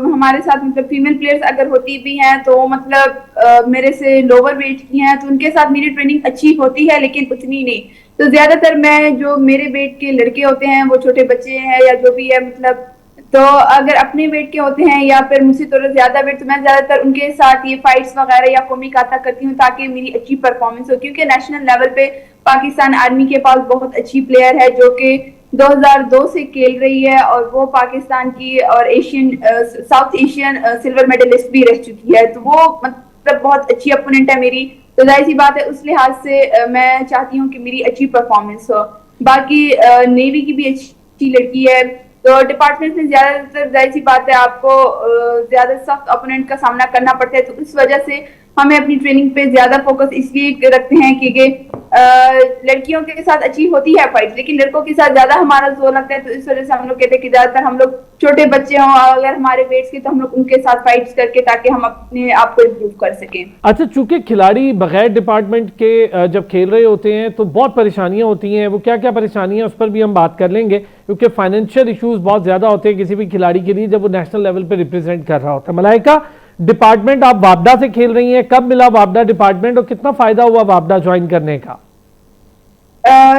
हमारे साथ मतलब फीमेल प्लेयर्स अगर होती भी हैं तो मतलब मेरे से लोअर वेट की हैं, तो उनके साथ मेरी ट्रेनिंग अच्छी होती है लेकिन उतनी नहीं। तो ज्यादातर मैं जो मेरे वेट के लड़के होते हैं, वो छोटे बच्चे हैं या जो भी है मतलब, तो अगर अपने वेट के होते हैं या फिर मुझसे थोड़ा ज्यादा वेट, तो मैं ज्यादातर उनके साथ ये फाइट्स वगैरह या कॉमी काता करती हूँ ताकि मेरी अच्छी परफॉर्मेंस हो, क्योंकि नेशनल लेवल पे पाकिस्तान आर्मी के पास बहुत अच्छी प्लेयर है जो कि 2002 से खेल रही है, और वो पाकिस्तान की और Asian South Asian silver medalist भी रह चुकी है। तो वो मतलब बहुत अच्छी अपोनेंट है मेरी। तो जाहिर सी बात है उस लिहाज से मैं चाहती हूँ कि मेरी अच्छी परफॉर्मेंस हो। बाकी नेवी की भी अच्छी लड़की है। तो डिपार्टमेंट में ज्यादातर जाहिर सी बात है आपको ज्यादा सख्त अपोनेंट का सामना करना पड़ता है, तो इस वजह से हमें अपनी ट्रेनिंग पे ज्यादा फोकस इसलिए रखते हैं कि लड़कियों के साथ अच्छी होती है फाइट, लेकिन लड़कों के साथ ज्यादा हमारा जोर लगता है। तो इस वजह से हम लोग कहते हैं कि ज्यादातर हम लोग छोटे बच्चे हों अगर हमारे वेट्स के, तो हम लोग उनके साथ फाइट्स करके ताकि हम अपने आप को इम्प्रूव कर सकें। अच्छा, चूंकि खिलाड़ी बगैर डिपार्टमेंट के जब खेल रहे होते हैं तो बहुत परेशानियां होती हैं, वो क्या क्या परेशानियां उस पर भी हम बात कर लेंगे, क्योंकि फाइनेंशियल इश्यूज बहुत ज़्यादा होते हैं किसी भी खिलाड़ी के लिए जब वो नेशनल लेवल पे रिप्रेजेंट कर रहा होता है। मलाइका, डिपार्टमेंट आप वापडा से खेल रही हैं, कब मिला वापडा डिपार्टमेंट और कितना फ़ायदा हुआ वापडा ज्वाइन करने का?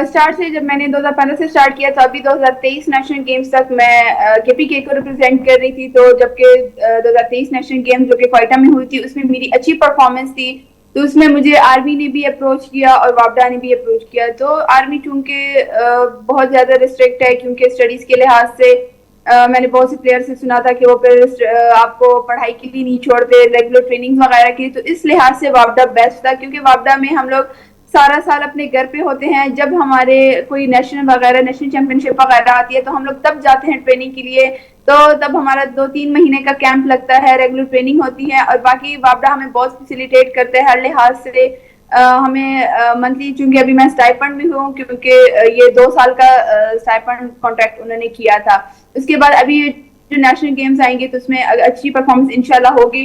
स्टार्ट से जब मैंने 2015 से स्टार्ट किया था, अभी 2023 नेशनल गेम्स तक मैं केपीके को रिप्रेजेंट कर रही थी। तो जबकि 2023 नेशनल गेम्स जो कि क्वेटा में हुई थी उसमें मेरी अच्छी परफॉर्मेंस थी, तो उसमें मुझे आर्मी ने भी अप्रोच किया और वापडा ने भी अप्रोच किया। तो आर्मी चूंकि बहुत ज्यादा रिस्ट्रिक्ट है क्योंकि स्टडीज के लिहाज से मैंने बहुत से प्लेयर से सुना था कि वो फिर आपको पढ़ाई के लिए नहीं छोड़ते, रेगुलर ट्रेनिंग वगैरह की। तो इस लिहाज से वापडा बेस्ट था, क्योंकि वापडा में हम लोग सारा साल अपने घर पे होते हैं। जब हमारे कोई नेशनल चैंपियनशिप वगैरह आती है तो हम लोग तब जाते हैं ट्रेनिंग के लिए। तो तब हमारा 2-3 महीने का कैंप लगता है, रेगुलर ट्रेनिंग होती है, और बाकी वापडा हमें बहुत फैसिलिटेट करते हैं हर लिहाज से। हमें मंथली, चूंकि अभी मैं स्टाइपेंड भी हूँ क्योंकि ये 2 साल का स्टाइपेंड कॉन्ट्रैक्ट उन्होंने किया था। उसके बाद अभी जो नेशनल गेम्स आएंगे तो उसमें अच्छी परफॉर्मेंस इंशाल्लाह होगी।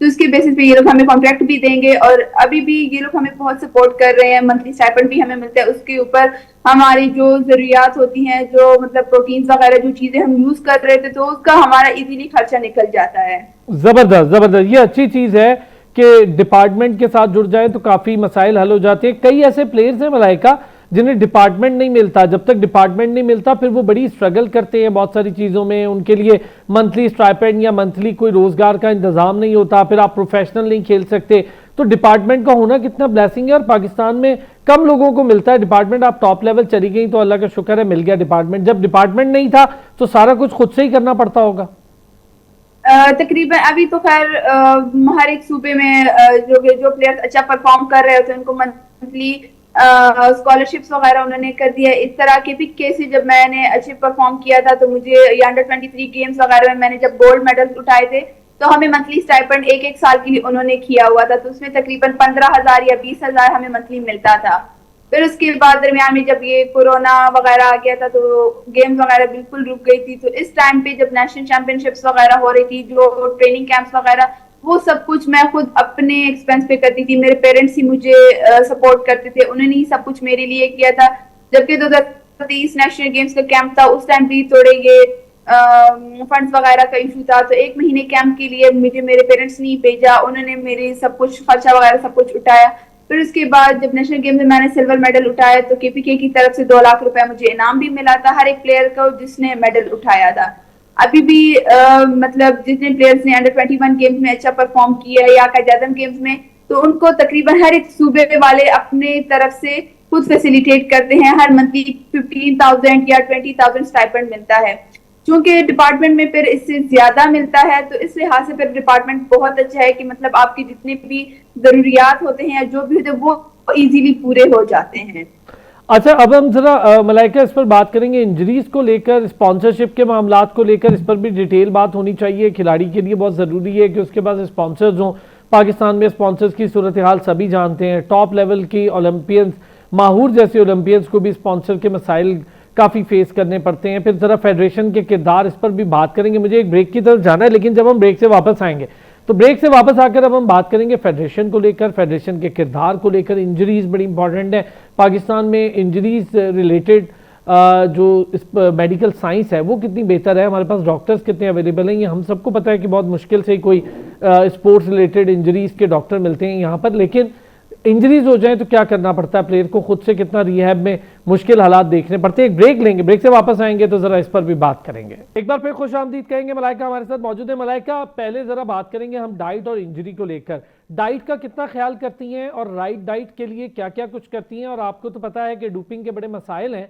तो उसके बेसिस पे ये लोग हमें कॉन्ट्रैक्ट भी देंगे, और अभी भी ये लोग हमें बहुत सपोर्ट कर रहे हैं, मंथली स्टाइपेंड भी हमें मिलता है, उसके ऊपर हमारी जो जरूरियात होती हैं, जो मतलब प्रोटीन्स वगैरह जो चीजें हम यूज कर रहे थे, तो उसका हमारा इजीली खर्चा निकल जाता है। जबरदस्त जबरदस्त, ये अच्छी चीज है कि डिपार्टमेंट के साथ जुड़ जाए तो काफी मसाइल हल हो जाते हैं। कई ऐसे प्लेयर्स हैं मलाइका जिन्हें डिपार्टमेंट नहीं मिलता, जब तक डिपार्टमेंट नहीं मिलता फिर वो बड़ी स्ट्रगल करते हैं बहुत सारी चीज़ों में, उनके लिए मंथली स्टाइपेंड या मंथली कोई रोजगार का इंतजाम नहीं होता, फिर आप प्रोफेशनल नहीं खेल सकते। तो डिपार्टमेंट का होना कितना ब्लेसिंग है, और पाकिस्तान में कम लोगों को मिलता है डिपार्टमेंट। आप टॉप लेवल चली गई तो अल्लाह का शुक्र है मिल गया डिपार्टमेंट, जब डिपार्टमेंट नहीं था तो सारा कुछ खुद से ही करना पड़ता होगा। तकरीबन अभी तो खैर हर एक सूबे में जो जो प्लेयर्स अच्छा परफॉर्म कर रहे होते हैं उनको मंथली स्कॉलरशिप्स वगैरह उन्होंने कर दिया है। इस तरह के भी केसेस जब मैंने अच्छे परफॉर्म किया था, तो मुझे अंडर 23 गेम्स वगैरह में मैंने जब गोल्ड मेडल उठाए थे, तो हमें मंथली स्टाइपेंड एक एक साल के लिए उन्होंने किया हुआ था, तो उसमें तकरीबन 15,000 या 20,000 हमें मंथली मिलता था। फिर उसके बाद दरमियान में जब ये कोरोना वगैरह आ गया था, तो गेम्स वगैरह बिल्कुल रुक गई थी। तो इस टाइम पे जब नेशनल चैंपियनशिप्स वगैरह हो रही थी, जो ट्रेनिंग कैंप्स वगैरह, वो सब कुछ मैं खुद अपने एक्सपेंस पे करती थी। मेरे पेरेंट्स ही मुझे सपोर्ट करते थे, उन्होंने ही सब कुछ मेरे लिए किया था। जबकि 2023 नेशनल गेम्स का कैंप था, उस टाइम भी थोड़े ये फंड्स वगैरह का इशू था, तो एक महीने कैंप के लिए मुझे मेरे पेरेंट्स ने भेजा, उन्होंने मेरे सब कुछ खर्चा वगैरह सब कुछ उठाया। फिर उसके बाद जब नेशनल गेम में मैंने सिल्वर मेडल उठाया, तो केपीके की तरफ से 2 लाख रुपए मुझे इनाम भी मिला था हर एक प्लेयर को जिसने मेडल उठाया था। अभी भी मतलब जितने प्लेयर्स ने अंडर 21 गेम्स में अच्छा परफॉर्म किया है या कायदादम गेम्स में, तो उनको तकरीबन हर एक सूबे वाले अपने तरफ से खुद फैसिलिटेट करते हैं। हर मंथली 15,000 या 20,000 स्टाइपेंड मिलता है। चूंकि डिपार्टमेंट में फिर इससे ज्यादा मिलता है, तो इस लिहाज से फिर डिपार्टमेंट बहुत अच्छा है कि मतलब आपके जितने भी जरूरियात होते हैं या जो भी होते हैं वो इजीली पूरे हो जाते हैं। अच्छा, अब हम जरा मलाइका इस पर बात करेंगे इंजरीज को लेकर, स्पॉन्सरशिप के मामलात को लेकर, इस पर भी डिटेल बात होनी चाहिए। खिलाड़ी के लिए बहुत ज़रूरी है कि उसके पास स्पॉन्सर्स हों। पाकिस्तान में स्पॉन्सर्स की सूरत हाल सभी जानते हैं, टॉप लेवल की ओलंपियंस, माहूर जैसे ओलंपियंस को भी स्पॉन्सर के मसाइल काफ़ी फेस करने पड़ते हैं। फिर ज़रा फेडरेशन के किरदार, इस पर भी बात करेंगे। मुझे एक ब्रेक की तरफ जाना है, लेकिन जब हम ब्रेक से वापस आएंगे तो ब्रेक से वापस आकर अब हम बात करेंगे फेडरेशन को लेकर, फेडरेशन के किरदार को लेकर। इंजरीज बड़ी इंपॉर्टेंट है पाकिस्तान में, इंजरीज रिलेटेड जो इस मेडिकल साइंस है वो कितनी बेहतर है, हमारे पास डॉक्टर्स कितने अवेलेबल हैं। ये हम सबको पता है कि बहुत मुश्किल से कोई स्पोर्ट्स रिलेटेड इंजरीज के डॉक्टर मिलते हैं यहाँ पर, लेकिन इंजरीज हो जाए तो क्या करना पड़ता है प्लेयर को, खुद से कितना रिहैब में मुश्किल हालात देखने पड़ते हैं। एक ब्रेक लेंगे, ब्रेक से वापस आएंगे तो जरा इस पर भी बात करेंगे। एक बार फिर खुश आमदीद कहेंगे। मलाइका हमारे साथ मौजूद है। मलाइका, पहले जरा बात करेंगे हम डाइट और इंजरी को लेकर। डाइट का कितना ख्याल करती हैं और राइट डाइट के लिए क्या क्या कुछ करती हैं, और आपको तो पता है कि डोपिंग के बड़े मसाइल हैं,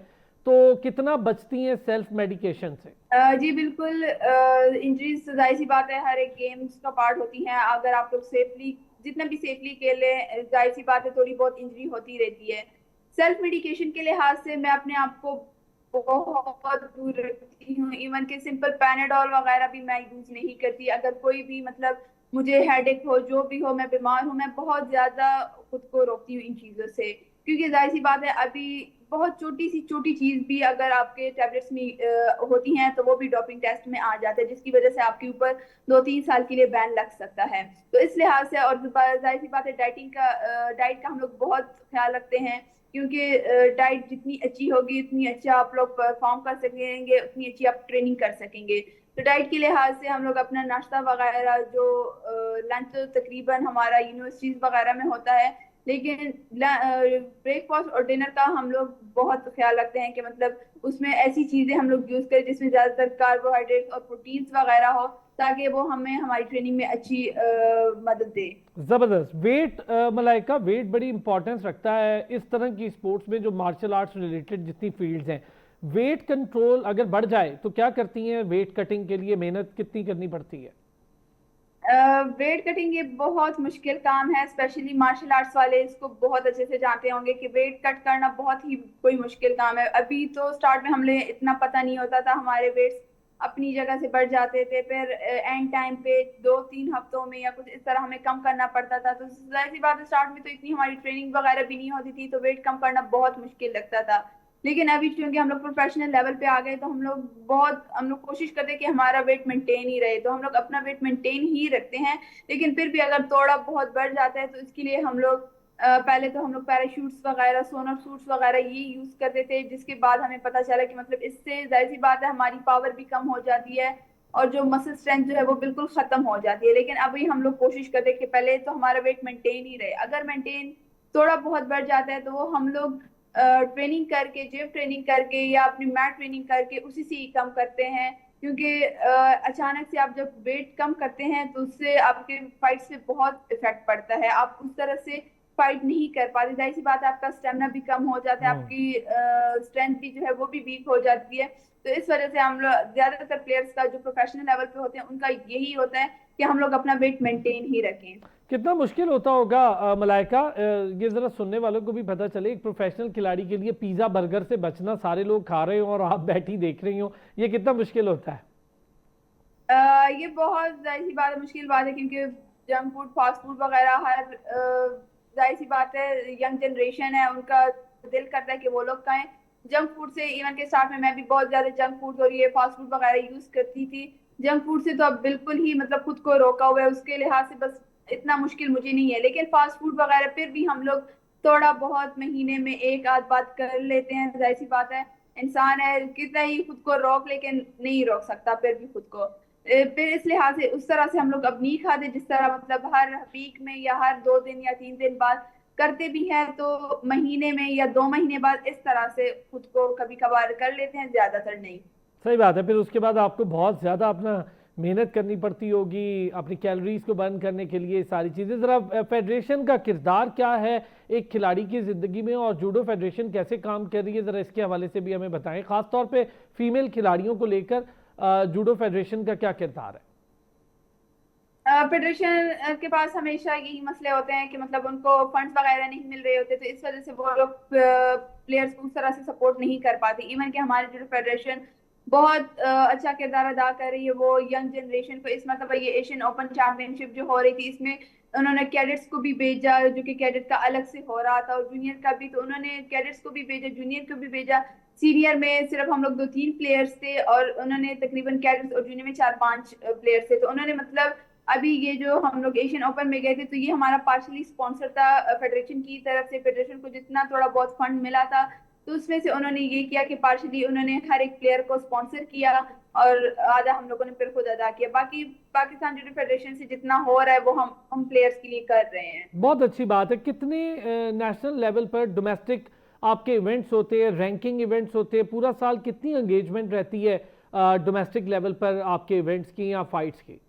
तो कितना बचती हैं सेल्फ मेडिकेशन से? जी बिल्कुल, इंजरीज तो जाहिर सी बात है हर एक गेम्स का पार्ट होती हैं। अगर आप लोग सेफली जितना भी सेफली खेले, जाहिर सी बात है थोड़ी बहुत इंजरी होती रहती है। सेल्फ मेडिकेशन के लिहाज से मैं अपने आप को बहुत दूर रखती हूँ। इवन के सिंपल पैनाडोल वगैरह भी मैं यूज नहीं करती। अगर कोई भी मतलब मुझे हेडेक हो, जो भी हो, मैं बीमार हूँ, मैं बहुत ज्यादा खुद को रोकती हूँ इन चीजों से, क्योंकि जाहिर सी बात है अभी बहुत छोटी सी छोटी चीज भी अगर आपके टैबलेट्स में होती हैं, तो वो भी डोपिंग टेस्ट में आ जाता है, जिसकी वजह से आपके ऊपर 2-3 साल के लिए बैन लग सकता है। तो इस लिहाज से, और जाहिर सी बात है डाइट का हम लोग बहुत ख्याल रखते हैं, क्योंकि डाइट जितनी अच्छी होगी उतनी अच्छा आप लोग परफॉर्म कर सकेंगे, उतनी अच्छी आप ट्रेनिंग कर सकेंगे। तो डाइट के लिहाज से हम लोग अपना नाश्ता वगैरह, जो लंच तो तकरीबन हमारा यूनिवर्सिटीज वगैरह में होता है, लेकिन ब्रेकफास्ट और डिनर का हम लोग बहुत ख्याल रखते हैं कि मतलब उसमें ऐसी चीजें हम लोग यूज करें जिसमें ज्यादातर कार्बोहाइड्रेट और प्रोटीन्स वगैरह हो, ताकि वो हमें हमारी ट्रेनिंग में अच्छी मदद दे। जबरदस्त। वेट मलाइका, वेट बड़ी इंपॉर्टेंस रखता है इस तरह की स्पोर्ट्स में जो मार्शल आर्ट्स रिलेटेड जितनी फील्ड्स हैं। वेट कंट्रोल अगर बढ़ जाए तो क्या करती हैं, वेट कटिंग के लिए मेहनत कितनी करनी पड़ती है? वेट कटिंग ये बहुत मुश्किल काम है, स्पेशली मार्शल आर्ट्स वाले इसको बहुत अच्छे से जानते होंगे कि वेट कट करना बहुत ही कोई मुश्किल काम है। अभी तो स्टार्ट में हमें इतना पता नहीं होता था, हमारे वेट्स अपनी जगह से बढ़ जाते थे, फिर एंड टाइम पे 2-3 हफ्तों में या कुछ इस तरह हमें कम करना पड़ता था। तो जाहिर सी बात है स्टार्ट में तो इतनी हमारी ट्रेनिंग वगैरह भी नहीं होती थी, तो वेट कम करना बहुत मुश्किल लगता था। लेकिन अभी चूंकि हम लोग प्रोफेशनल लेवल पे आ गए तो हम लोग कोशिश करते हैं कि हमारा वेट मेंटेन ही रहे, तो हम लोग अपना वेट मेंटेन ही रखते हैं। लेकिन फिर भी अगर थोड़ा बहुत बढ़ जाता है तो इसके लिए हम लोग पहले तो हम लोग पैराशूट्स वगैरह, सोनर सूट्स वगैरह ये यूज करते थे, जिसके बाद हमें पता चला कि मतलब इससे जाहिर सी बात है हमारी पावर भी कम हो जाती है और जो मसल स्ट्रेंथ जो है वो बिल्कुल खत्म हो जाती है। लेकिन अभी हम लोग कोशिश करते हैं कि पहले तो हमारा वेट मेंटेन ही रहे, अगर मेंटेन थोड़ा बहुत बढ़ जाता है तो वो हम लोग ट्रेनिंग करके, जिम ट्रेनिंग करके या अपनी मैट ट्रेनिंग करके उसी से ही कम करते हैं। क्योंकि अचानक से आप जब वेट कम करते हैं तो उससे आपके फाइट से बहुत इफेक्ट पड़ता है, आप उस तरह से फाइट नहीं कर पाते, जाहिर सी बात है आपका स्टेमिना भी कम हो जाता है, हम्म। आपकी स्ट्रेंथ भी जो है वो भी वीक हो जाती है। तो इस वजह से हम लोग ज्यादातर प्लेयर्स का जो प्रोफेशनल लेवल पे होते हैं उनका यही होता है कि हम लोग अपना वेट मेंटेन ही रखें। कितना मुश्किल होता होगा मलाइका, ये जरा सुनने वालों को भी पता चले, एक प्रोफेशनल खिलाड़ी के लिए पिज्जा बर्गर से बचना, सारे लोग खा रहे हो और आप बैठी देख रही हो, ये कितना मुश्किल होता है? ये बहुत जाहिर सी बात है, मुश्किल बात है, क्योंकि जंक फूड, फास्ट फूड वगैरह हर जाहिर सी बात है यंग जनरेशन है, उनका दिल करता है कि वो लोग खाएं जंक फूड से। इवन के साथ में मैं भी बहुत ज्यादा जंक फूड और ये फास्ट फूड वगैरह यूज करती थी। जंक फूड से तो अब बिल्कुल ही मतलब खुद को रोका हुआ है, उसके लिहाज से बस इतना मुश्किल मुझे नहीं है। लेकिन फास्ट फूड वगैरह फिर भी हम लोग थोड़ा बहुत महीने में एक आध बात कर लेते हैं, जाहिर सी बात है इंसान है, कितना ही खुद को रोक, लेकिन नहीं रोक सकता फिर भी खुद को। फिर इस लिहाज से उस तरह से हम लोग अब नहीं खाते जिस तरह मतलब हर वीक में या हर 2 दिन या 3 दिन बाद करते भी हैं, तो महीने में या 2 महीने बाद इस तरह से खुद को कभी कभार कर लेते हैं, ज्यादातर नहीं। सही बात है, फिर उसके बाद आपको बहुत ज़्यादा अपना मेहनत करनी पड़ती होगी अपनी कैलोरीज को बर्न करने के लिए, सारी चीज़ें। ज़रा फेडरेशन का किरदार क्या है एक खिलाड़ी की ज़िंदगी में, और जूडो फेडरेशन कैसे काम कर रही है, ज़रा इसके हवाले से भी हमें बताएं, ख़ासतौर पे फीमेल खिलाड़ियों को लेकर जूडो फेडरेशन का क्या किरदार है? फेडरेशन के पास हमेशा यही मसले होते हैं कि मतलब उनको फंड्स वगैरह नहीं मिल रहे होते, तो इस वजह से वो लोग प्लेयर्स को उस तरह से सपोर्ट नहीं कर पाते। इवन कि हमारी जो फेडरेशन बहुत अच्छा किरदार अदा कर रही है, वो यंग जनरेशन को इस मतलब ये एशियन ओपन चैंपियनशिप जो हो रही थी इसमें उन्होंने कैडेट्स को भी भेजा, जो कि कैडेट का अलग से हो रहा था, और जूनियर का भी, तो उन्होंने कैडेट्स को भी भेजा, जूनियर को भी भेजा। सीनियर में सिर्फ हम लोग 2-3 प्लेयर्स थे और उन्होंने तकरीबन कैडेट्स और जूनियर में 4-5 प्लेयर्स थे, तो उन्होंने मतलब अभी ये जो हम लोग एशियन ओपन में गए थे तो ये हमारा पार्शली स्पॉन्सर था फेडरेशन की तरफ से। फेडरेशन को जितना थोड़ा बहुत फंड मिला था तो उसमें से उन्होंने ये किया कि पार्शली उन्होंने हर एक प्लेयर को स्पॉन्सर किया और आधा हम लोगों ने फिर खुद अदा किया। बाकी पाकिस्तान जुडो फेडरेशन से जितना हो रहा है वो हम प्लेयर्स के लिए कर रहे हैं। बहुत अच्छी बात है। कितने नेशनल लेवल पर डोमेस्टिक आपके इवेंट्स होते हैं, रैंकिंग इवेंट्स होते हैं, पूरा साल कितनी एंगेजमेंट रहती है डोमेस्टिक लेवल पर आपके इवेंट्स की या फाइट्स की?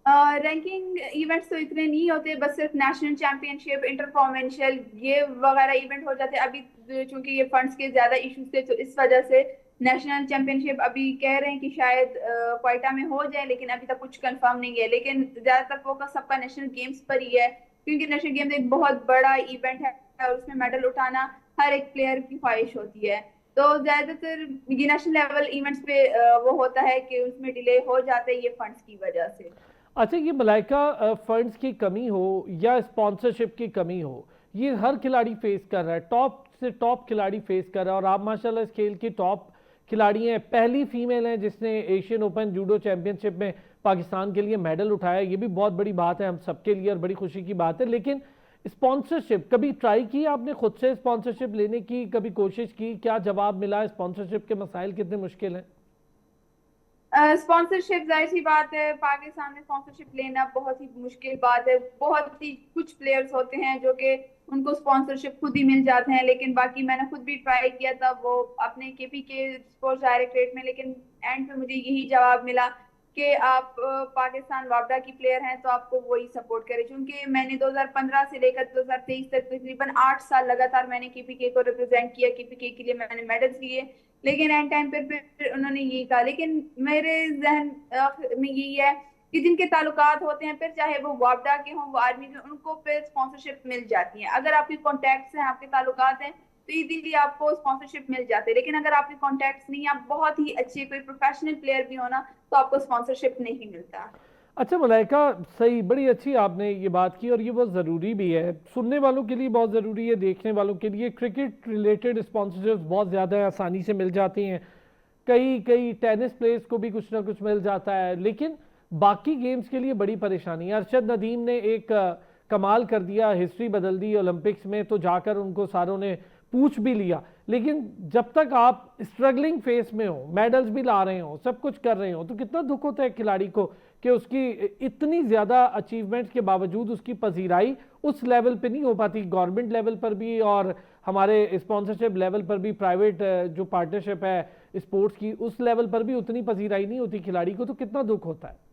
रैंकिंग इवेंट्स तो इतने नहीं होते, बस सिर्फ नेशनल चैंपियनशिप, इंटर प्रोविंशियल ये वगैरह इवेंट हो जाते हैं। अभी चूंकि ये फंड्स के ज्यादा इश्यूज थे तो इस वजह से नेशनल चैंपियनशिप अभी कह रहे हैं कि शायद क्वेटा में हो जाए, लेकिन अभी तक कुछ कंफर्म नहीं है। लेकिन ज्यादातर फोकस सबका नेशनल गेम्स पर ही है, क्योंकि नेशनल गेम्स एक बहुत बड़ा इवेंट है और उसमें मेडल उठाना हर एक प्लेयर की ख्वाहिश होती है। तो ज्यादातर ये नेशनल लेवल इवेंट्स पे वो होता है कि उसमें डिले हो जाता है ये फंड्स की वजह से। अच्छा, ये मलाइका, फंड्स की कमी हो या स्पॉन्सरशिप की कमी हो, ये हर खिलाड़ी फेस कर रहा है, टॉप से टॉप खिलाड़ी फेस कर रहा है, और आप माशाल्लाह इस खेल की टॉप खिलाड़ी हैं, पहली फीमेल हैं जिसने एशियन ओपन जूडो चैंपियनशिप में पाकिस्तान के लिए मेडल उठाया, ये भी बहुत बड़ी बात है हम सबके लिए और बड़ी खुशी की बात है। लेकिन स्पॉन्सरशिप कभी ट्राई की आपने, खुद से स्पॉन्सरशिप लेने की कभी कोशिश की? क्या जवाब मिला? स्पॉन्सरशिप के मसाइल कितने मुश्किल हैं? स्पॉन्सरशिप जाहिर सी बात है पाकिस्तान में स्पॉन्सरशिप लेना बहुत ही मुश्किल बात है। बहुत ही कुछ प्लेयर्स होते हैं जो कि उनको स्पॉन्सरशिप खुद ही मिल जाते हैं, लेकिन बाकी मैंने खुद भी ट्राई किया था वो अपने केपी के स्पोर्ट्स डायरेक्टरेट में, लेकिन एंड पे मुझे यही जवाब मिला कि आप पाकिस्तान वापडा की प्लेयर हैं तो आपको वही सपोर्ट करे। क्योंकि मैंने 2015 से लेकर 2023 तक तकरीबन 8 साल लगातार मैंने केपीके को रिप्रेजेंट किया, केपीके के लिए मैंने मेडल्स लिए, लेकिन एंड टाइम पर फिर उन्होंने यही कहा। लेकिन मेरे जहन में यही है कि जिनके ताल्लुकात होते हैं, फिर चाहे वो वापडा के हों वो आर्मी के, उनको फिर स्पॉन्सरशिप मिल जाती है। अगर आपके कॉन्टैक्ट्स हैं, आपके ताल्लुकात हैं, तो इजीली आपको स्पॉन्सरशिप मिल जाते हैं। लेकिन अगर आपके कॉन्टैक्ट्स नहीं, आप बहुत ही अच्छे कोई प्रोफेशनल प्लेयर भी हो ना, तो आपको स्पॉन्सरशिप नहीं मिलता। अच्छा मलाइका, सही, बड़ी अच्छी आपने ये बात की और ये बहुत ज़रूरी भी है, सुनने वालों के लिए बहुत ज़रूरी है, देखने वालों के लिए। क्रिकेट रिलेटेड स्पॉन्सरशिप्स बहुत ज़्यादा आसानी से मिल जाती हैं, कई कई टेनिस प्लेयर्स को भी कुछ ना कुछ मिल जाता है, लेकिन बाकी गेम्स के लिए बड़ी परेशानी है। अरशद नदीम ने एक कमाल कर दिया, हिस्ट्री बदल दी ओलंपिक्स में, तो जाकर उनको सारों ने पूछ भी लिया। लेकिन जब तक आप स्ट्रगलिंग फेस में हो, मेडल्स भी ला रहे हो, सब कुछ कर रहे हो, तो कितना दुख होता है खिलाड़ी को कि उसकी इतनी ज़्यादा अचीवमेंट्स के बावजूद उसकी पजीराई उस लेवल पे नहीं हो पाती, गवर्नमेंट लेवल पर भी और हमारे स्पॉन्सरशिप लेवल पर भी, प्राइवेट जो पार्टनरशिप है स्पोर्ट्स की, उस लेवल पर भी उतनी पजीराई नहीं होती खिलाड़ी को, तो कितना दुख होता है।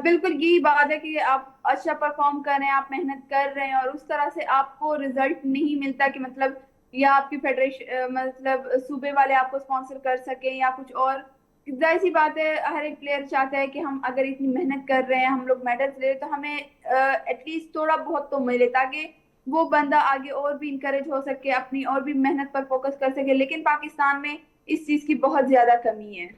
बिल्कुल यही बात है कि आप अच्छा परफॉर्म कर रहे हैं, आप मेहनत कर रहे हैं और उस तरह से आपको रिजल्ट नहीं मिलता कि मतलब या आपकी फेडरेशन मतलब सूबे वाले आपको स्पॉन्सर कर सके या कुछ और। जाहिर सी बात है, हर एक प्लेयर चाहता है कि हम अगर इतनी मेहनत कर रहे हैं, हम लोग मेडल्स ले रहे हैं, तो हमें एटलीस्ट थोड़ा बहुत तो मिले ताकि वो बंदा आगे और भी इंकरेज हो सके, अपनी और भी मेहनत पर फोकस कर सके। लेकिन पाकिस्तान में इस चीज की बहुत ज्यादा कमी है।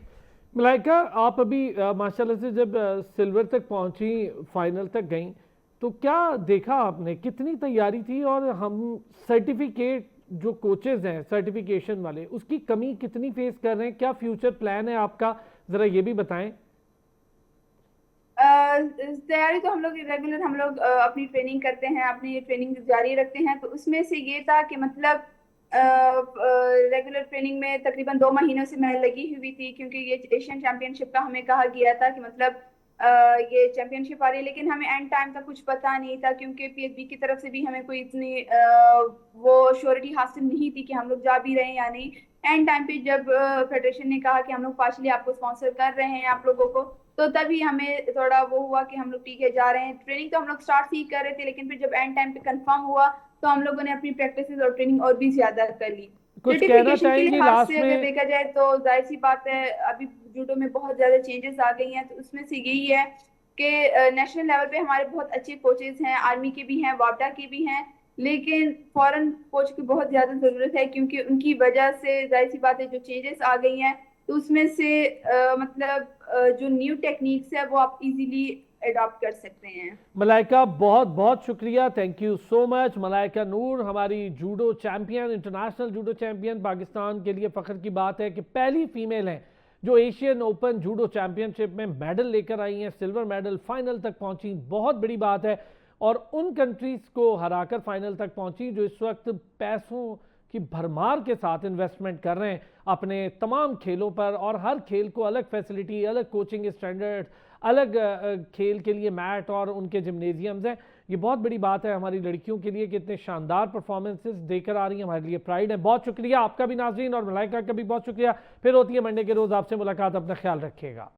मलाइका, आप अभी माशाल्लाह से जब सिल्वर तक पहुंची, फाइनल तक गई, तो क्या देखा आपने, कितनी तैयारी थी? और हम सर्टिफिकेट जो कोचेज हैं सर्टिफिकेशन वाले, उसकी कमी कितनी फेस कर रहे हैं? क्या फ्यूचर प्लान है आपका, जरा ये भी बताएं। तैयारी तो हम लोग रेगुलर हम लोग अपनी ट्रेनिंग करते हैं, अपनी ट्रेनिंग जारी रखते हैं। तो उसमें से ये था कि मतलब रेगुलर ट्रेनिंग में तकरीबन 2 महीनों से मैं लगी हुई थी, क्योंकि ये एशियन चैंपियनशिप का हमें कहा गया था कि मतलब ये चैंपियनशिप आ रही है। लेकिन हमें एंड टाइम तक कुछ पता नहीं था, क्योंकि पीएसबी की तरफ से भी हमें कोई इतनी वो श्योरिटी हासिल नहीं थी कि हम लोग जा भी रहे हैं या नहीं। एंड टाइम पे जब फेडरेशन ने कहा कि हम लोग पार्शली आपको स्पॉन्सर कर रहे हैं आप लोगों को, तो तभी हमें थोड़ा वो हुआ कि हम लोग ठीक है जा रहे हैं। ट्रेनिंग तो हम लोग स्टार्ट ही कर रहे थे, लेकिन फिर जब एंड टाइम पे कंफर्म हुआ तो हम लोगों ने अपनी प्रैक्टिस और ट्रेनिंग और भी ज्यादा कर ली। कुछ कहना सर्टिफिकेशन के चाहेंगे लिहाज लास्ट से अगर में? देखा जाए तो जाहिर सी बात है, अभी जूडो में बहुत ज्यादा चेंजेस आ गई हैं। तो उसमें से यही है कि नेशनल लेवल पे हमारे बहुत अच्छे कोचेस हैं, आर्मी के भी हैं, वापडा के भी हैं। लेकिन फॉरेन कोच की बहुत ज्यादा जरूरत है, क्योंकि उनकी वजह से जाहिर सी बात है जो चेंजेस आ गई हैं, तो उसमें से मतलब जो न्यू टेक्निक्स है वो आप इजीली अडॉप्ट कर सकते हैं। मलाइका, बहुत बहुत शुक्रिया, thank you so much. Malaika Noor, हमारी judo champion, international judo champion. Pakistan के लिए फ़ख्र की बात है कि पहली फीमेल हैं जो एशियन ओपन जूडो चैंपियनशिप में मेडल लेकर आई हैं, सिल्वर मेडल, फाइनल तक पहुंची, बहुत बड़ी बात है। और उन कंट्रीज़ को हराकर फाइनल तक पहुंची जो इस वक्त पैसों की भरमार के साथ इन्वेस्टमेंट कर रहे हैं अपने तमाम खेलों पर, और हर खेल को अलग फैसिलिटी, अलग कोचिंग स्टैंडर्ड, अलग खेल के लिए मैट और उनके जिम्नेजियम्स हैं। ये बहुत बड़ी बात है हमारी लड़कियों के लिए कि इतने शानदार परफॉर्मेंसेस देकर आ रही हैं, हमारे लिए प्राइड है। बहुत शुक्रिया आपका भी नाज़रीन, और मलाइका का भी बहुत शुक्रिया। फिर होती है मंडे के रोज़ आपसे मुलाकात, अपना ख्याल रखिएगा।